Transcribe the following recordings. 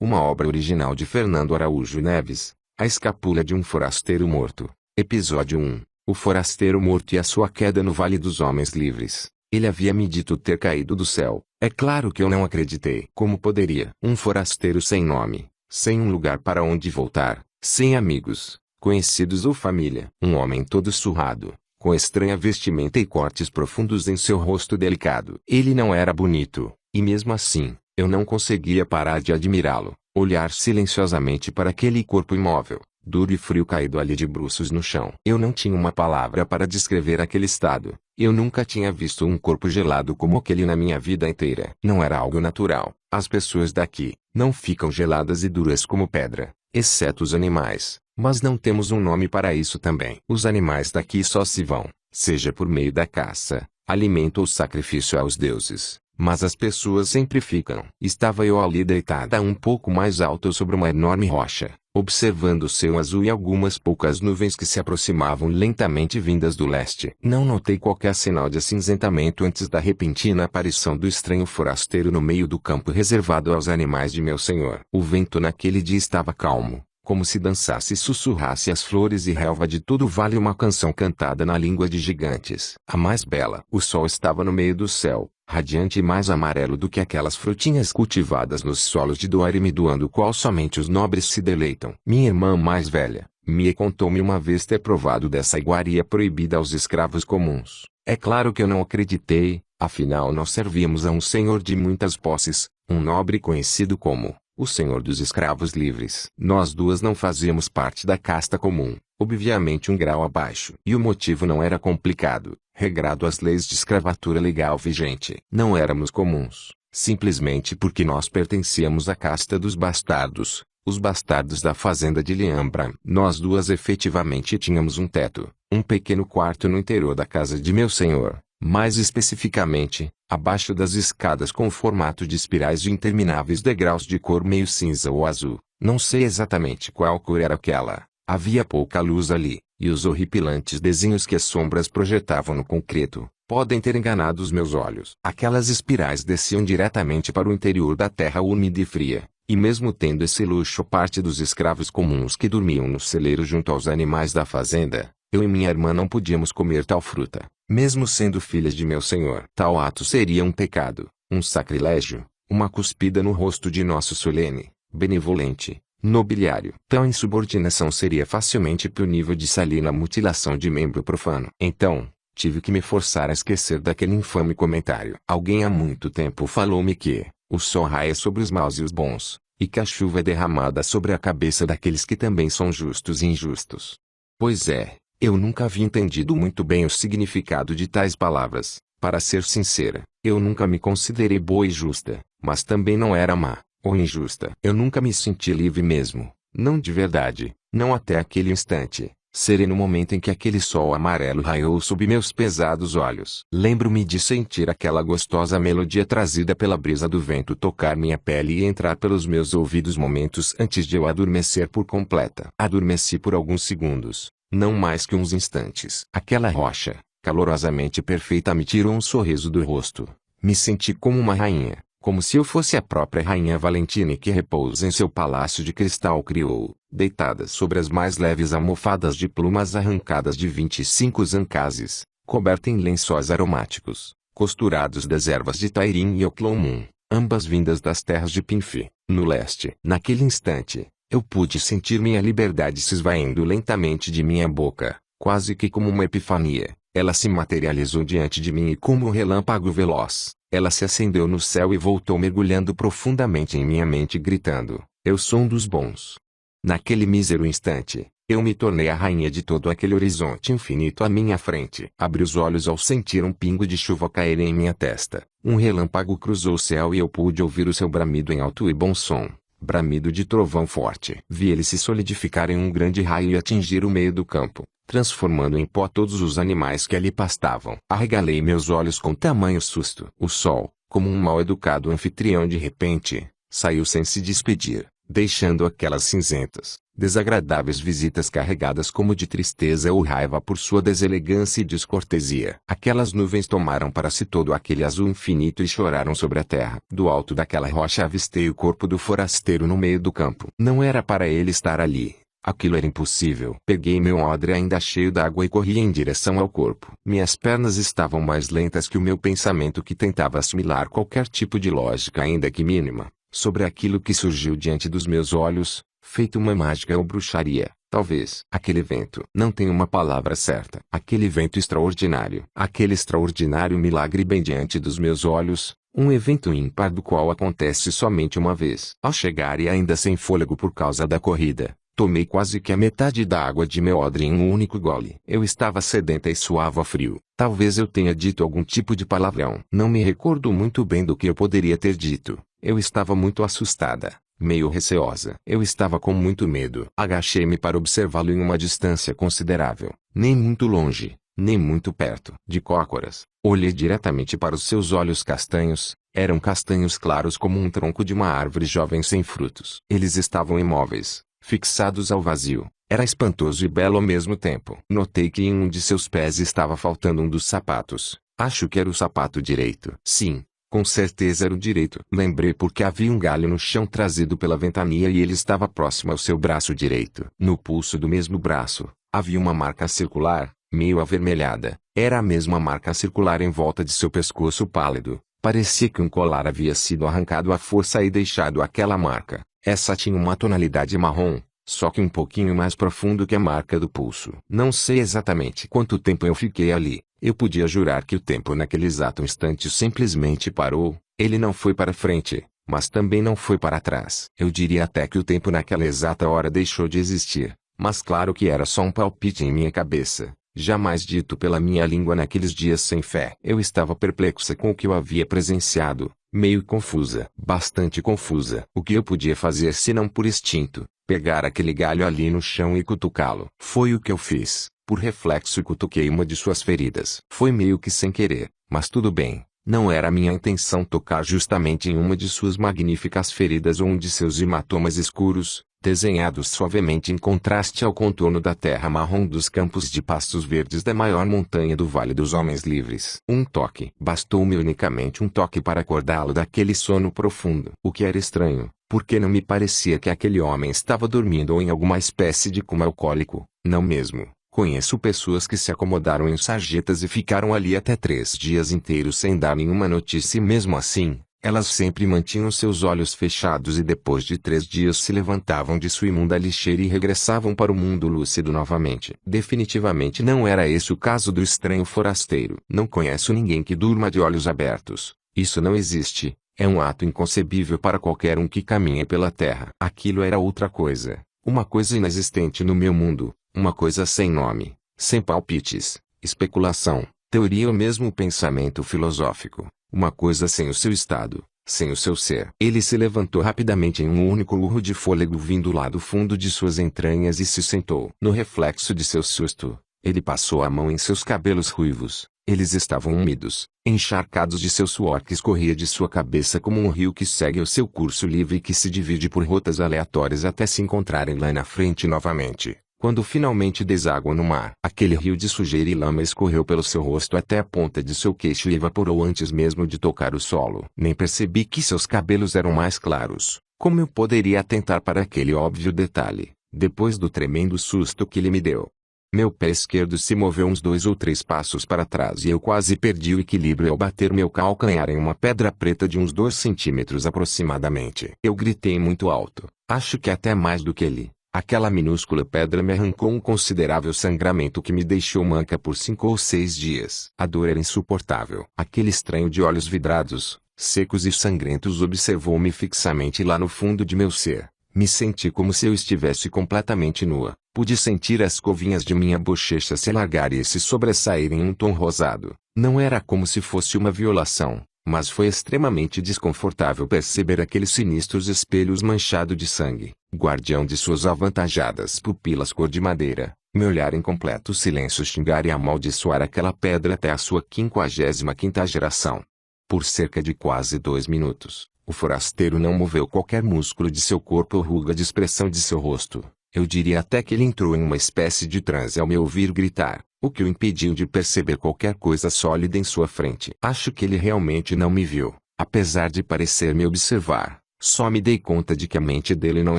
Uma obra original de Fernando Araújo Neves, A Escapula de um Forasteiro Morto. Episódio 1. O Forasteiro Morto e a sua queda no Vale dos Homens Livres. Ele havia me dito ter caído do céu. É claro que eu não acreditei. Como poderia? Um forasteiro sem nome, sem um lugar para onde voltar, sem amigos, conhecidos ou família. Um homem todo surrado, com estranha vestimenta e cortes profundos em seu rosto delicado. Ele não era bonito, e mesmo assim, eu não conseguia parar de admirá-lo, olhar silenciosamente para aquele corpo imóvel, duro e frio caído ali de bruços no chão. Eu não tinha uma palavra para descrever aquele estado. Eu nunca tinha visto um corpo gelado como aquele na minha vida inteira. Não era algo natural. As pessoas daqui não ficam geladas e duras como pedra, exceto os animais, mas não temos um nome para isso também. Os animais daqui só se vão, seja por meio da caça, alimento ou sacrifício aos deuses. Mas as pessoas sempre ficam. Estava eu ali deitada um pouco mais alto sobre uma enorme rocha, observando o céu azul e algumas poucas nuvens que se aproximavam lentamente vindas do leste. Não notei qualquer sinal de acinzentamento antes da repentina aparição do estranho forasteiro no meio do campo reservado aos animais de meu senhor. O vento naquele dia estava calmo, como se dançasse e sussurrasse as flores e relva de todo o vale uma canção cantada na língua de gigantes. A mais bela. O sol estava no meio do céu, radiante e mais amarelo do que aquelas frutinhas cultivadas nos solos de Doar-me-Duan do qual somente os nobres se deleitam. Minha irmã mais velha, Mia, contou-me uma vez ter provado dessa iguaria proibida aos escravos comuns. É claro que eu não acreditei, afinal nós servíamos a um senhor de muitas posses, um nobre conhecido como o Senhor dos Escravos Livres. Nós duas não fazíamos parte da casta comum, obviamente um grau abaixo. E o motivo não era complicado, regrado às leis de escravatura legal vigente. Não éramos comuns, simplesmente porque nós pertencíamos à casta dos bastardos, os bastardos da fazenda de Liambra. Nós duas efetivamente tínhamos um teto, um pequeno quarto no interior da casa de meu senhor. Mais especificamente, abaixo das escadas com o formato de espirais de intermináveis degraus de cor meio cinza ou azul. Não sei exatamente qual cor era aquela. Havia pouca luz ali, e os horripilantes desenhos que as sombras projetavam no concreto podem ter enganado os meus olhos. Aquelas espirais desciam diretamente para o interior da terra úmida e fria, e mesmo tendo esse luxo parte dos escravos comuns que dormiam no celeiro junto aos animais da fazenda, eu e minha irmã não podíamos comer tal fruta, mesmo sendo filhas de meu senhor. Tal ato seria um pecado, um sacrilégio, uma cuspida no rosto de nosso solene, benevolente nobiliário. Tal insubordinação seria facilmente punível de salina mutilação de membro profano. Então, tive que me forçar a esquecer daquele infame comentário. Alguém há muito tempo falou-me que o sol raia sobre os maus e os bons, e que a chuva é derramada sobre a cabeça daqueles que também são justos e injustos. Pois é, eu nunca havia entendido muito bem o significado de tais palavras. Para ser sincera, eu nunca me considerei boa e justa, mas também não era má ou injusta. Eu nunca me senti livre mesmo, não de verdade, não até aquele instante, sereno momento em que aquele sol amarelo raiou sob meus pesados olhos. Lembro-me de sentir aquela gostosa melodia trazida pela brisa do vento tocar minha pele e entrar pelos meus ouvidos momentos antes de eu adormecer por completa. Adormeci por alguns segundos, não mais que uns instantes. Aquela rocha, calorosamente perfeita, me tirou um sorriso do rosto. Me senti como uma rainha, como se eu fosse a própria rainha Valentine que repousa em seu palácio de cristal criou, deitada sobre as mais leves almofadas de plumas arrancadas de 25 zancazes, coberta em lençóis aromáticos, costurados das ervas de Tairim e Oclomum, ambas vindas das terras de Pinfi, no leste. Naquele instante, eu pude sentir minha liberdade se esvaindo lentamente de minha boca, quase que como uma epifania. Ela se materializou diante de mim e como um relâmpago veloz, ela se acendeu no céu e voltou mergulhando profundamente em minha mente gritando, eu sou um dos bons. Naquele mísero instante, eu me tornei a rainha de todo aquele horizonte infinito à minha frente. Abri os olhos ao sentir um pingo de chuva cair em minha testa. Um relâmpago cruzou o céu e eu pude ouvir o seu bramido em alto e bom som. Bramido de trovão forte. Vi ele se solidificar em um grande raio e atingir o meio do campo, transformando em pó todos os animais que ali pastavam. Arregalei meus olhos com tamanho susto. O sol, como um mal-educado anfitrião de repente, saiu sem se despedir, deixando aquelas cinzentas, desagradáveis visitas carregadas como de tristeza ou raiva por sua deselegância e descortesia. Aquelas nuvens tomaram para si todo aquele azul infinito e choraram sobre a terra. Do alto daquela rocha avistei o corpo do forasteiro no meio do campo. Não era para ele estar ali. Aquilo era impossível. Peguei meu odre ainda cheio d'água e corri em direção ao corpo. Minhas pernas estavam mais lentas que o meu pensamento que tentava assimilar qualquer tipo de lógica ainda que mínima, sobre aquilo que surgiu diante dos meus olhos, feito uma mágica ou bruxaria, talvez. Aquele vento. Não tem uma palavra certa. Aquele vento extraordinário. Aquele extraordinário milagre bem diante dos meus olhos. Um evento ímpar do qual acontece somente uma vez. Ao chegar e ainda sem fôlego por causa da corrida, tomei quase que a metade da água de meu odre em um único gole. Eu estava sedenta e suava frio. Talvez eu tenha dito algum tipo de palavrão. Não me recordo muito bem do que eu poderia ter dito. Eu estava muito assustada, meio receosa. Eu estava com muito medo. Agachei-me para observá-lo em uma distância considerável. Nem muito longe, nem muito perto. De cócoras, olhei diretamente para os seus olhos castanhos. Eram castanhos claros como um tronco de uma árvore jovem sem frutos. Eles estavam imóveis, fixados ao vazio. Era espantoso e belo ao mesmo tempo. Notei que em um de seus pés estava faltando um dos sapatos. Acho que era o sapato direito. Sim, com certeza era o direito. Lembrei porque havia um galho no chão trazido pela ventania e ele estava próximo ao seu braço direito. No pulso do mesmo braço, havia uma marca circular, meio avermelhada. Era a mesma marca circular em volta de seu pescoço pálido. Parecia que um colar havia sido arrancado à força e deixado aquela marca. Essa tinha uma tonalidade marrom, só que um pouquinho mais profundo que a marca do pulso. Não sei exatamente quanto tempo eu fiquei ali. Eu podia jurar que o tempo naquele exato instante simplesmente parou. Ele não foi para frente, mas também não foi para trás. Eu diria até que o tempo naquela exata hora deixou de existir. Mas claro que era só um palpite em minha cabeça, jamais dito pela minha língua naqueles dias sem fé. Eu estava perplexa com o que eu havia presenciado, meio confusa, bastante confusa. O que eu podia fazer se não por instinto, pegar aquele galho ali no chão e cutucá-lo? Foi o que eu fiz. Por reflexo cutuquei uma de suas feridas. Foi meio que sem querer, mas tudo bem. Não era minha intenção tocar justamente em uma de suas magníficas feridas ou um de seus hematomas escuros, desenhados suavemente em contraste ao contorno da terra marrom dos campos de pastos verdes da maior montanha do Vale dos Homens Livres. Um toque. Bastou-me unicamente um toque para acordá-lo daquele sono profundo. O que era estranho, porque não me parecia que aquele homem estava dormindo ou em alguma espécie de coma alcoólico. Não mesmo. Conheço pessoas que se acomodaram em sarjetas e ficaram ali até 3 dias inteiros sem dar nenhuma notícia e mesmo assim, elas sempre mantinham seus olhos fechados e depois de 3 dias se levantavam de sua imunda lixeira e regressavam para o mundo lúcido novamente. Definitivamente não era esse o caso do estranho forasteiro. Não conheço ninguém que durma de olhos abertos. Isso não existe. É um ato inconcebível para qualquer um que caminha pela terra. Aquilo era outra coisa. Uma coisa inexistente no meu mundo. Uma coisa sem nome, sem palpites, especulação, teoria ou mesmo pensamento filosófico. Uma coisa sem o seu estado, sem o seu ser. Ele se levantou rapidamente em um único urro de fôlego vindo lá do fundo de suas entranhas e se sentou. No reflexo de seu susto, ele passou a mão em seus cabelos ruivos. Eles estavam úmidos, encharcados de seu suor que escorria de sua cabeça como um rio que segue o seu curso livre e que se divide por rotas aleatórias até se encontrarem lá na frente novamente. Quando finalmente deságua no mar, aquele rio de sujeira e lama escorreu pelo seu rosto até a ponta de seu queixo e evaporou antes mesmo de tocar o solo. Nem percebi que seus cabelos eram mais claros. Como eu poderia atentar para aquele óbvio detalhe, depois do tremendo susto que ele me deu? Meu pé esquerdo se moveu uns 2 ou 3 passos para trás e eu quase perdi o equilíbrio ao bater meu calcanhar em uma pedra preta de uns 2 centímetros aproximadamente. Eu gritei muito alto, acho que até mais do que ele. Aquela minúscula pedra me arrancou um considerável sangramento que me deixou manca por 5 ou 6 dias. A dor era insuportável. Aquele estranho de olhos vidrados, secos e sangrentos observou-me fixamente lá no fundo de meu ser. Me senti como se eu estivesse completamente nua. Pude sentir as covinhas de minha bochecha se alargarem e se sobressaírem em um tom rosado. Não era como se fosse uma violação, mas foi extremamente desconfortável perceber aqueles sinistros espelhos manchados de sangue, guardião de suas avantajadas pupilas cor de madeira, me olhar em completo silêncio xingar e amaldiçoar aquela pedra até a sua 55ª geração. Por cerca de quase 2 minutos, O forasteiro não moveu qualquer músculo de seu corpo ou ruga de expressão de seu rosto. Eu diria até que ele entrou em uma espécie de transe ao me ouvir gritar, o que o impediu de perceber qualquer coisa sólida em sua frente. Acho que ele realmente não me viu, apesar de parecer me observar. Só me dei conta de que a mente dele não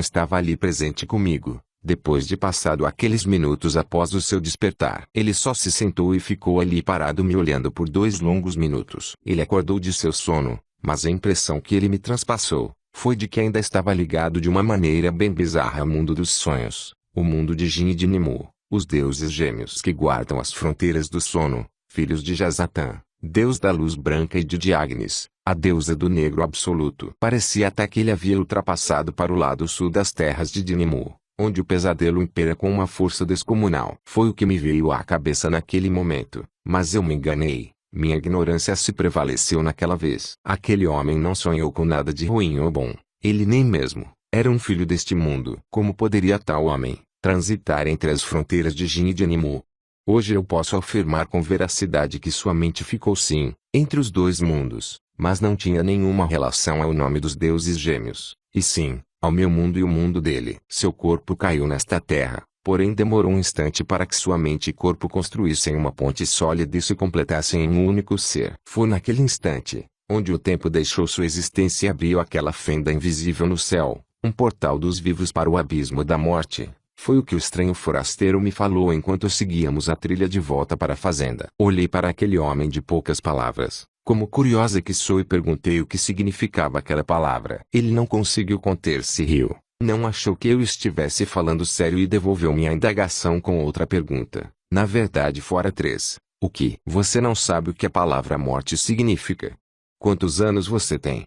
estava ali presente comigo. Depois de passado aqueles minutos após o seu despertar, ele só se sentou e ficou ali parado me olhando por 2 longos minutos. Ele acordou de seu sono, mas a impressão que ele me transpassou foi de que ainda estava ligado de uma maneira bem bizarra ao mundo dos sonhos, o mundo de Jin e de Nimue, os deuses gêmeos que guardam as fronteiras do sono, filhos de Jazatan, deus da luz branca e de Diagnis, a deusa do negro absoluto. Parecia até que ele havia ultrapassado para o lado sul das terras de Nimue, onde o pesadelo impera com uma força descomunal. Foi o que me veio à cabeça naquele momento, mas eu me enganei. Minha ignorância se prevaleceu naquela vez. Aquele homem não sonhou com nada de ruim ou bom. Ele nem mesmo era um filho deste mundo. Como poderia tal homem transitar entre as fronteiras de Jin e de Nimue? Hoje eu posso afirmar com veracidade que sua mente ficou sim, entre os 2 mundos, mas não tinha nenhuma relação ao nome dos deuses gêmeos, e sim, ao meu mundo e o mundo dele. Seu corpo caiu nesta terra, porém demorou um instante para que sua mente e corpo construíssem uma ponte sólida e se completassem em um único ser. Foi naquele instante, onde o tempo deixou sua existência e abriu aquela fenda invisível no céu, um portal dos vivos para o abismo da morte. Foi o que o estranho forasteiro me falou enquanto seguíamos a trilha de volta para a fazenda. Olhei para aquele homem de poucas palavras, como curiosa que sou, e perguntei o que significava aquela palavra. Ele não conseguiu conter-se e riu. Não achou que eu estivesse falando sério e devolveu minha indagação com outra pergunta. Na verdade fora 3. O que? Você não sabe o que a palavra morte significa? Quantos anos você tem?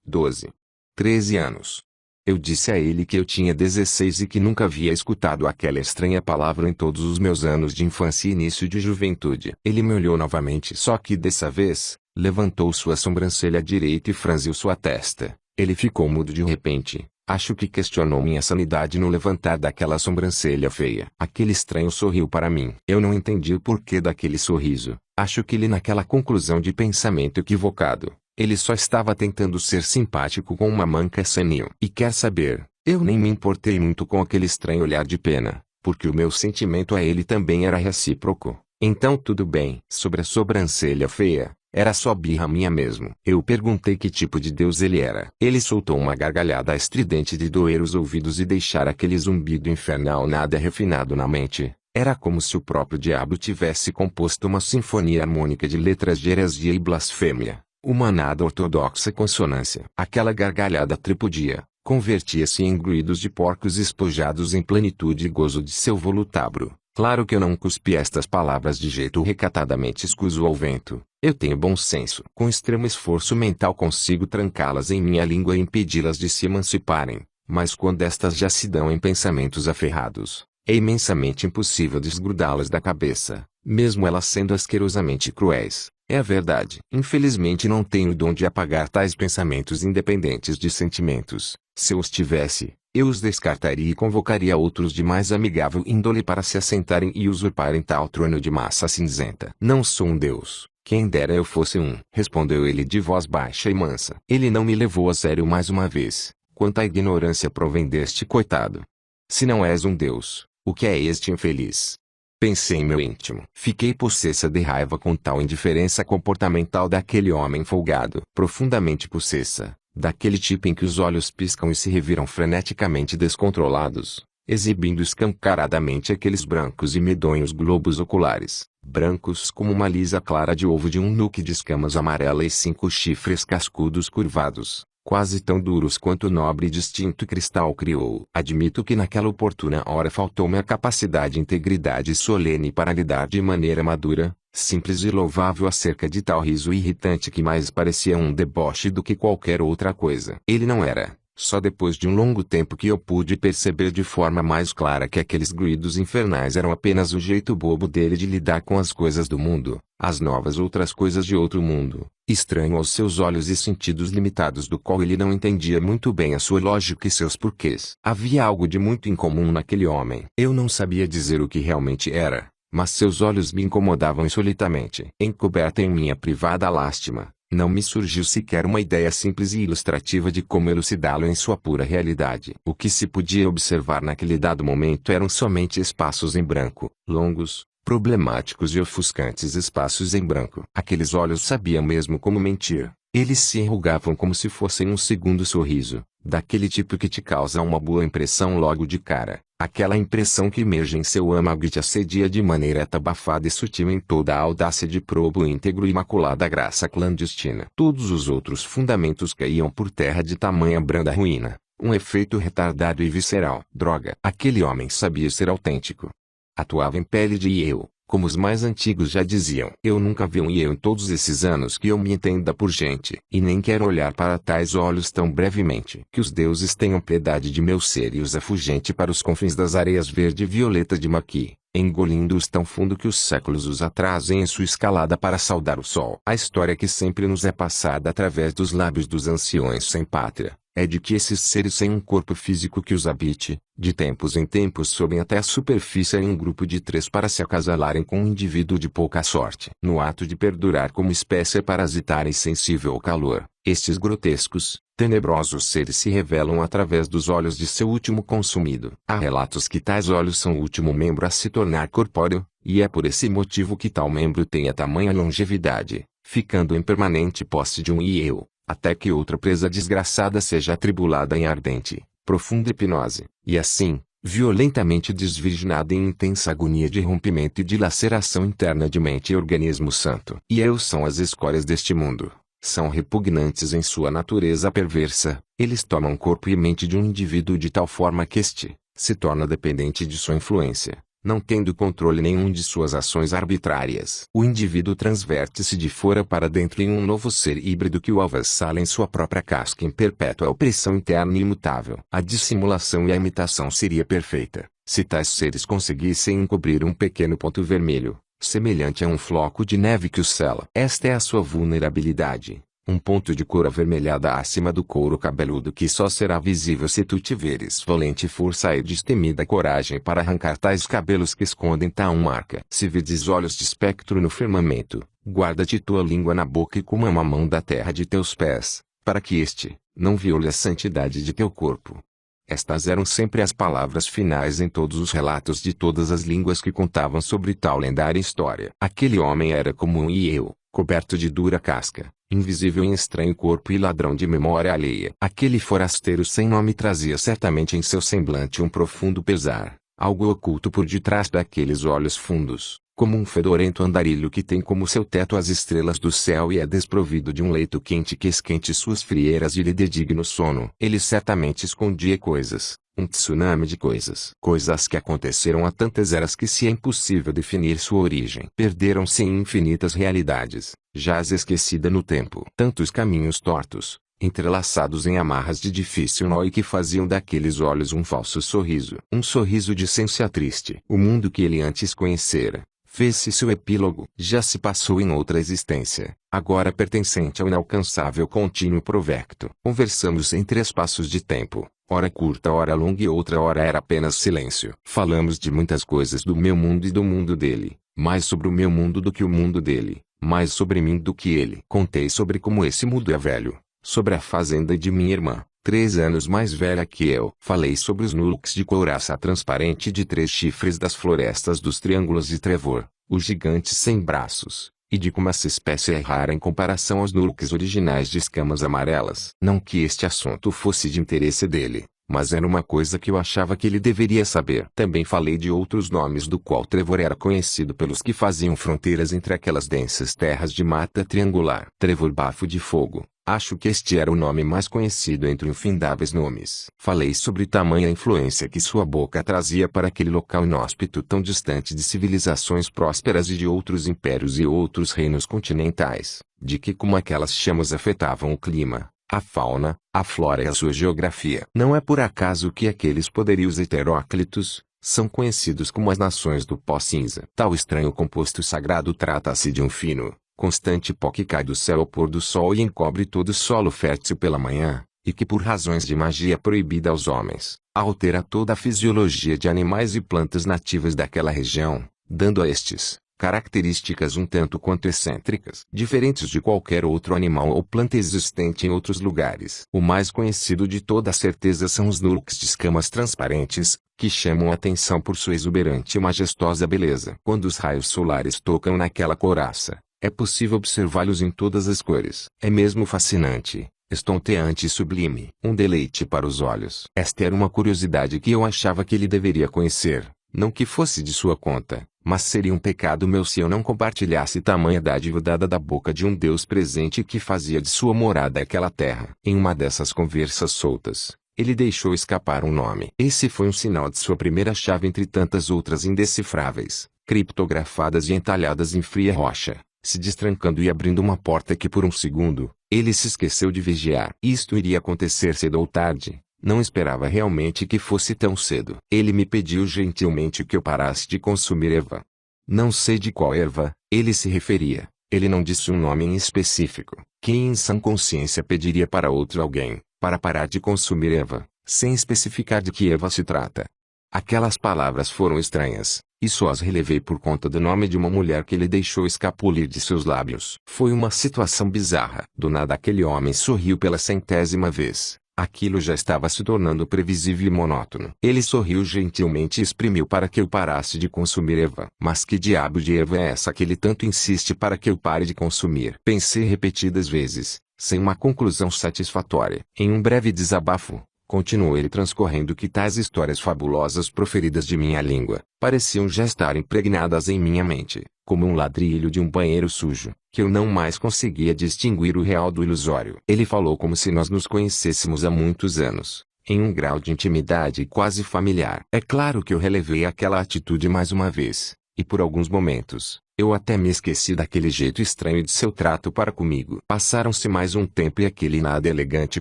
12. 13 anos. Eu disse a ele que eu tinha 16 e que nunca havia escutado aquela estranha palavra em todos os meus anos de infância e início de juventude. Ele me olhou novamente, só que dessa vez, levantou sua sobrancelha direita e franziu sua testa. Ele ficou mudo de repente. Acho que questionou minha sanidade no levantar daquela sobrancelha feia. Aquele estranho sorriu para mim. Eu não entendi o porquê daquele sorriso. Acho que ele naquela conclusão de pensamento equivocado. Ele só estava tentando ser simpático com uma manca senil. E quer saber, eu nem me importei muito com aquele estranho olhar de pena, porque o meu sentimento a ele também era recíproco. Então tudo bem. Sobre a sobrancelha feia, era só birra minha mesmo. Eu perguntei que tipo de deus ele era. Ele soltou uma gargalhada estridente de doer os ouvidos e deixar aquele zumbido infernal nada refinado na mente. Era como se o próprio diabo tivesse composto uma sinfonia harmônica de letras de heresia e blasfêmia. Uma nada ortodoxa consonância. Aquela gargalhada tripudia, convertia-se em grunhidos de porcos espojados em plenitude e gozo de seu volutabro. Claro que eu não cuspi estas palavras de jeito recatadamente escuso ao vento. Eu tenho bom senso. Com extremo esforço mental consigo trancá-las em minha língua e impedi-las de se emanciparem. Mas quando estas já se dão em pensamentos aferrados, é imensamente impossível desgrudá-las da cabeça, mesmo elas sendo asquerosamente cruéis. É a verdade. Infelizmente não tenho o dom de apagar tais pensamentos independentes de sentimentos. Se eu os tivesse, eu os descartaria e convocaria outros de mais amigável índole para se assentarem e usurparem tal trono de massa cinzenta. Não sou um deus. Quem dera eu fosse um, respondeu ele de voz baixa e mansa. Ele não me levou a sério mais uma vez. Quanta ignorância provém deste coitado. Se não és um deus, o que é este infeliz? Pensei em meu íntimo. Fiquei possessa de raiva com tal indiferença comportamental daquele homem folgado. Profundamente possessa, daquele tipo em que os olhos piscam e se reviram freneticamente descontrolados, exibindo escancaradamente aqueles brancos e medonhos globos oculares, brancos como uma lisa clara de ovo de um nuque de escamas amarelas e 5 chifres cascudos curvados, quase tão duros quanto o nobre e distinto cristal criou. Admito que naquela oportuna hora faltou-me a capacidade e integridade solene para lidar de maneira madura, simples e louvável acerca de tal riso irritante que mais parecia um deboche do que qualquer outra coisa. Ele não era. Só depois de um longo tempo que eu pude perceber de forma mais clara que aqueles grunhidos infernais eram apenas o jeito bobo dele de lidar com as coisas do mundo, as novas outras coisas de outro mundo, estranho aos seus olhos e sentidos limitados do qual ele não entendia muito bem a sua lógica e seus porquês. Havia algo de muito incomum naquele homem. Eu não sabia dizer o que realmente era, mas seus olhos me incomodavam insolitamente. Encoberta em minha privada lástima, Não me surgiu sequer uma ideia simples e ilustrativa de como elucidá-lo em sua pura realidade. O que se podia observar naquele dado momento eram somente espaços em branco, longos, problemáticos e ofuscantes espaços em branco. Aqueles olhos sabiam mesmo como mentir. Eles se enrugavam como se fossem um segundo sorriso, daquele tipo que te causa uma boa impressão logo de cara. Aquela impressão que emerge em seu âmago e te assedia de maneira atabafada e sutil em toda a audácia de probo íntegro e imaculada graça clandestina. Todos os outros fundamentos caíam por terra de tamanha branda ruína. Um efeito retardado e visceral. Droga! Aquele homem sabia ser autêntico. Atuava em pele de eu. Como os mais antigos já diziam, eu nunca vi um eu em todos esses anos que eu me entenda por gente, e nem quero olhar para tais olhos tão brevemente. Que os deuses tenham piedade de meu ser e os afugente para os confins das areias verde e violeta de Maqui, engolindo-os tão fundo que os séculos os atrasem em sua escalada para saudar o sol. A história que sempre nos é passada através dos lábios dos anciões sem pátria, é de que esses seres sem um corpo físico que os habite, de tempos em tempos sobem até a superfície em um grupo de 3 para se acasalarem com um indivíduo de pouca sorte. No ato de perdurar como espécie parasitária e sensível ao calor, estes grotescos, tenebrosos seres se revelam através dos olhos de seu último consumido. Há relatos que tais olhos são o último membro a se tornar corpóreo, e é por esse motivo que tal membro tenha tamanha longevidade, ficando em permanente posse de um eu, até que outra presa desgraçada seja atribulada em ardente, profunda hipnose, e assim, violentamente desvirginada em intensa agonia de rompimento e de laceração interna de mente e organismo santo. E eu são as escórias deste mundo. São repugnantes em sua natureza perversa, eles tomam corpo e mente de um indivíduo de tal forma que este se torna dependente de sua influência, não tendo controle nenhum de suas ações arbitrárias. O indivíduo transverte-se de fora para dentro em um novo ser híbrido que o avassala em sua própria casca em perpétua opressão interna e imutável. A dissimulação e a imitação seria perfeita, se tais seres conseguissem encobrir um pequeno ponto vermelho, semelhante a um floco de neve que os sela. Esta é a sua vulnerabilidade. Um ponto de cor avermelhada acima do couro cabeludo que só será visível se tu tiveres valente força e destemida coragem para arrancar tais cabelos que escondem tal marca. Se vedes olhos de espectro no firmamento, guarda-te tua língua na boca e coma uma mão da terra de teus pés, para que este não viole a santidade de teu corpo. Estas eram sempre as palavras finais em todos os relatos de todas as línguas que contavam sobre tal lendária história. Aquele homem era como um eu, coberto de dura casca, invisível em estranho corpo e ladrão de memória alheia. Aquele forasteiro sem nome trazia certamente em seu semblante um profundo pesar, algo oculto por detrás daqueles olhos fundos, como um fedorento andarilho que tem como seu teto as estrelas do céu e é desprovido de um leito quente que esquente suas frieiras e lhe dê digno sono. Ele certamente escondia coisas, um tsunami de coisas. Coisas que aconteceram há tantas eras que se é impossível definir sua origem. Perderam-se em infinitas realidades, jaz esquecida no tempo. Tantos caminhos tortos, entrelaçados em amarras de difícil nó e que faziam daqueles olhos um falso sorriso. Um sorriso de essência triste. O mundo que ele antes conhecera, fez-se seu epílogo. Já se passou em outra existência, agora pertencente ao inalcançável contínuo provecto. Conversamos em 3 passos de tempo, ora curta, ora longa e outra hora era apenas silêncio. Falamos de muitas coisas do meu mundo e do mundo dele, mais sobre o meu mundo do que o mundo dele, mais sobre mim do que ele. Contei sobre como esse mundo é velho, sobre a fazenda de minha irmã, 3 anos mais velha que eu. Falei sobre os nulux de couraça transparente de 3 chifres das florestas dos triângulos de Trevor, os gigantes sem braços, e de como essa espécie é rara em comparação aos nulux originais de escamas amarelas. Não que este assunto fosse de interesse dele, mas era uma coisa que eu achava que ele deveria saber. Também falei de outros nomes do qual Trevor era conhecido pelos que faziam fronteiras entre aquelas densas terras de mata triangular. Trevor Bafo de Fogo. Acho que este era o nome mais conhecido entre infindáveis nomes. Falei sobre tamanha influência que sua boca trazia para aquele local inóspito tão distante de civilizações prósperas e de outros impérios e outros reinos continentais, de que como aquelas chamas afetavam o clima, a fauna, a flora e a sua geografia. Não é por acaso que aqueles poderios heteróclitos são conhecidos como as nações do pó cinza. Tal estranho composto sagrado trata-se de um fino, constante pó que cai do céu ao pôr do sol e encobre todo o solo fértil pela manhã, e que por razões de magia proibida aos homens, altera toda a fisiologia de animais e plantas nativas daquela região, dando a estes, características um tanto quanto excêntricas, diferentes de qualquer outro animal ou planta existente em outros lugares. O mais conhecido de toda certeza são os nurks de escamas transparentes, que chamam a atenção por sua exuberante e majestosa beleza. Quando os raios solares tocam naquela couraça, é possível observá-los em todas as cores. É mesmo fascinante, estonteante e sublime. Um deleite para os olhos. Esta era uma curiosidade que eu achava que ele deveria conhecer, não que fosse de sua conta, mas seria um pecado meu se eu não compartilhasse tamanha dádiva dada da boca de um Deus presente que fazia de sua morada aquela terra. Em uma dessas conversas soltas, ele deixou escapar um nome. Esse foi um sinal de sua primeira chave entre tantas outras indecifráveis, criptografadas e entalhadas em fria rocha, se destrancando e abrindo uma porta que por um segundo, ele se esqueceu de vigiar. Isto iria acontecer cedo ou tarde. Não esperava realmente que fosse tão cedo. Ele me pediu gentilmente que eu parasse de consumir erva. Não sei de qual erva ele se referia. Ele não disse um nome em específico. Quem em sã consciência pediria para outro alguém, para parar de consumir erva, sem especificar de que erva se trata? Aquelas palavras foram estranhas, e só as relevei por conta do nome de uma mulher que ele deixou escapulir de seus lábios. Foi uma situação bizarra. Do nada aquele homem sorriu pela 100ª vez. Aquilo já estava se tornando previsível e monótono. Ele sorriu gentilmente e exprimiu para que eu parasse de consumir erva. Mas que diabo de erva é essa que ele tanto insiste para que eu pare de consumir? Pensei repetidas vezes, sem uma conclusão satisfatória. Em um breve desabafo, continuou ele transcorrendo que tais histórias fabulosas proferidas de minha língua, pareciam já estar impregnadas em minha mente, como um ladrilho de um banheiro sujo, que eu não mais conseguia distinguir o real do ilusório. Ele falou como se nós nos conhecêssemos há muitos anos, em um grau de intimidade quase familiar. É claro que eu relevei aquela atitude mais uma vez, e por alguns momentos, eu até me esqueci daquele jeito estranho de seu trato para comigo. Passaram-se mais um tempo e aquele nada elegante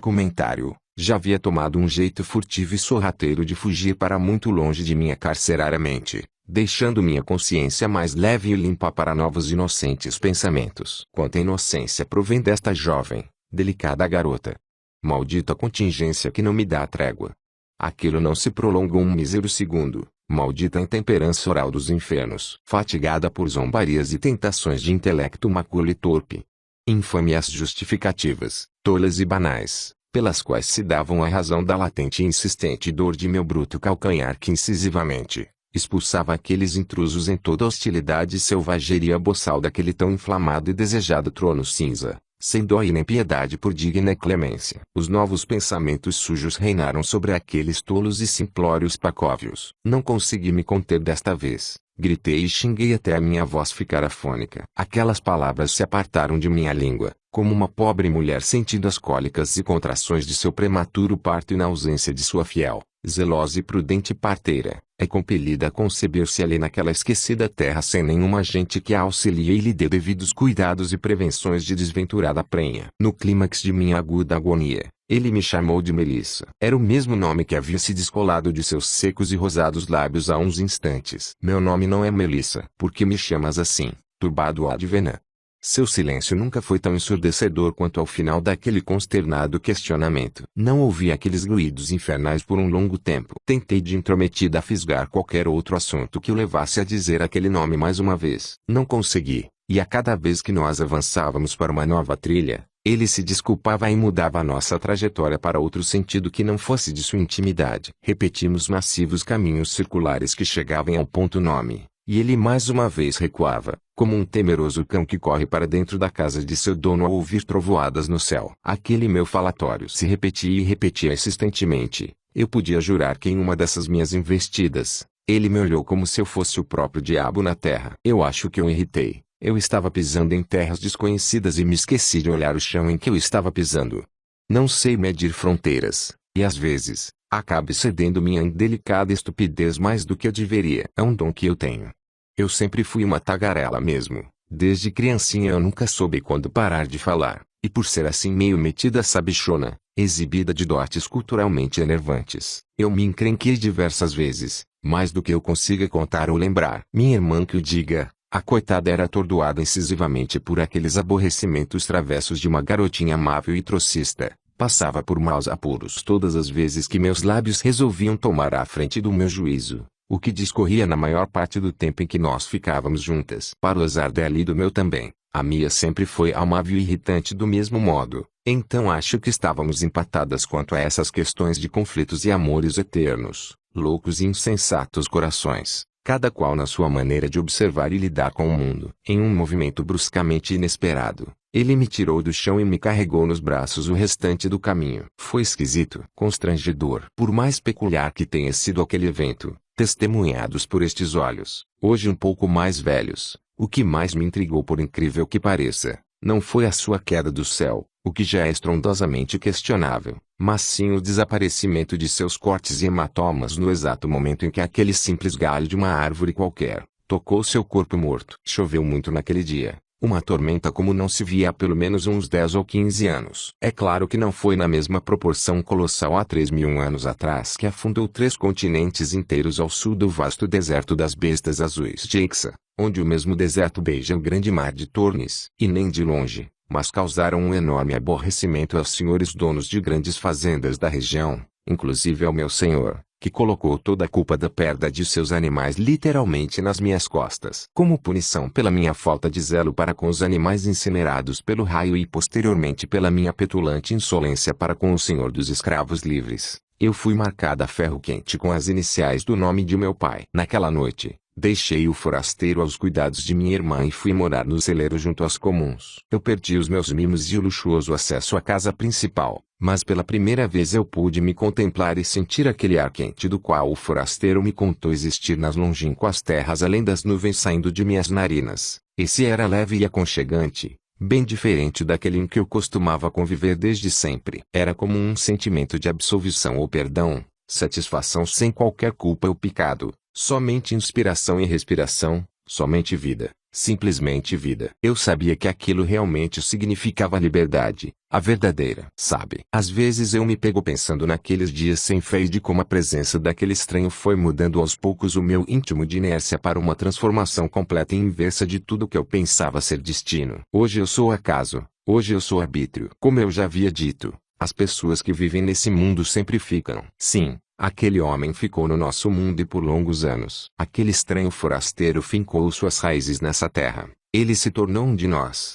comentário já havia tomado um jeito furtivo e sorrateiro de fugir para muito longe de minha carcerariamente, deixando minha consciência mais leve e limpa para novos inocentes pensamentos. Quanta inocência provém desta jovem, delicada garota. Maldita contingência que não me dá trégua. Aquilo não se prolongou um mísero segundo. Maldita intemperança oral dos infernos. Fatigada por zombarias e tentações de intelecto maculo e torpe. Infame as justificativas, tolas e banais, pelas quais se davam a razão da latente e insistente dor de meu bruto calcanhar que incisivamente expulsava aqueles intrusos em toda a hostilidade e selvageria boçal daquele tão inflamado e desejado trono cinza, sem dó e nem piedade por digna clemência. Os novos pensamentos sujos reinaram sobre aqueles tolos e simplórios pacóvios. Não consegui me conter desta vez. Gritei e xinguei até a minha voz ficar afônica. Aquelas palavras se apartaram de minha língua, como uma pobre mulher sentindo as cólicas e contrações de seu prematuro parto e na ausência de sua fiel, zelosa e prudente parteira, é compelida a conceber-se ali naquela esquecida terra sem nenhuma gente que a auxilie e lhe dê devidos cuidados e prevenções de desventurada prenha. No clímax de minha aguda agonia, ele me chamou de Melissa. Era o mesmo nome que havia se descolado de seus secos e rosados lábios há uns instantes. Meu nome não é Melissa. Por que me chamas assim, turbado Advena? Seu silêncio nunca foi tão ensurdecedor quanto ao final daquele consternado questionamento. Não ouvi aqueles ruídos infernais por um longo tempo. Tentei de intrometida fisgar qualquer outro assunto que o levasse a dizer aquele nome mais uma vez. Não consegui, e a cada vez que nós avançávamos para uma nova trilha, ele se desculpava e mudava a nossa trajetória para outro sentido que não fosse de sua intimidade. Repetimos massivos caminhos circulares que chegavam ao ponto nome, e ele mais uma vez recuava, como um temeroso cão que corre para dentro da casa de seu dono ao ouvir trovoadas no céu. Aquele meu falatório se repetia e repetia insistentemente. Eu podia jurar que em uma dessas minhas investidas, ele me olhou como se eu fosse o próprio diabo na terra. Eu acho que o irritei. Eu estava pisando em terras desconhecidas e me esqueci de olhar o chão em que eu estava pisando. Não sei medir fronteiras, e às vezes, acabo cedendo minha indelicada estupidez mais do que eu deveria. É um dom que eu tenho. Eu sempre fui uma tagarela mesmo. Desde criancinha eu nunca soube quando parar de falar, e por ser assim meio metida sabichona, exibida de dotes culturalmente enervantes, eu me encrenquei diversas vezes, mais do que eu consiga contar ou lembrar. Minha irmã que o diga. A coitada era atordoada incisivamente por aqueles aborrecimentos travessos de uma garotinha amável e trocista. Passava por maus apuros todas as vezes que meus lábios resolviam tomar a frente do meu juízo. o que discorria na maior parte do tempo em que nós ficávamos juntas. Para o azar dela e do meu também, a Mia sempre foi amável e irritante do mesmo modo. Então acho que estávamos empatadas quanto a essas questões de conflitos e amores eternos, loucos e insensatos corações, cada qual na sua maneira de observar e lidar com o mundo. Em um movimento bruscamente inesperado, ele me tirou do chão e me carregou nos braços o restante do caminho. Foi esquisito, constrangedor. Por mais peculiar que tenha sido aquele evento, testemunhados por estes olhos, hoje um pouco mais velhos, o que mais me intrigou, por incrível que pareça, não foi a sua queda do céu, o que já é estrondosamente questionável, mas sim o desaparecimento de seus cortes e hematomas no exato momento em que aquele simples galho de uma árvore qualquer tocou seu corpo morto. Choveu muito naquele dia, uma tormenta como não se via há pelo menos uns 10 ou 15 anos. É claro que não foi na mesma proporção colossal há 3.000 anos atrás que afundou 3 continentes inteiros ao sul do vasto deserto das bestas azuis de Ixa, onde o mesmo deserto beija o grande mar de Tornes, e nem de longe, mas causaram um enorme aborrecimento aos senhores donos de grandes fazendas da região, inclusive ao meu senhor, que colocou toda a culpa da perda de seus animais literalmente nas minhas costas. Como punição pela minha falta de zelo para com os animais incinerados pelo raio e posteriormente pela minha petulante insolência para com o senhor dos escravos livres, eu fui marcada a ferro quente com as iniciais do nome de meu pai. Naquela noite, deixei o forasteiro aos cuidados de minha irmã e fui morar no celeiro junto aos comuns. Eu perdi os meus mimos e o luxuoso acesso à casa principal, mas pela primeira vez eu pude me contemplar e sentir aquele ar quente do qual o forasteiro me contou existir nas longínquas terras além das nuvens saindo de minhas narinas. Esse era leve e aconchegante, bem diferente daquele em que eu costumava conviver desde sempre. Era como um sentimento de absolvição ou perdão, satisfação sem qualquer culpa ou pecado. Somente inspiração e respiração, somente vida, simplesmente vida. Eu sabia que aquilo realmente significava liberdade, a verdadeira. Sabe, às vezes eu me pego pensando naqueles dias sem fé e de como a presença daquele estranho foi mudando aos poucos o meu íntimo de inércia para uma transformação completa e inversa de tudo que eu pensava ser destino. Hoje eu sou acaso, hoje eu sou arbítrio. Como eu já havia dito, as pessoas que vivem nesse mundo sempre ficam. Sim. Aquele homem ficou no nosso mundo e por longos anos. Aquele estranho forasteiro fincou suas raízes nessa terra. Ele se tornou um de nós.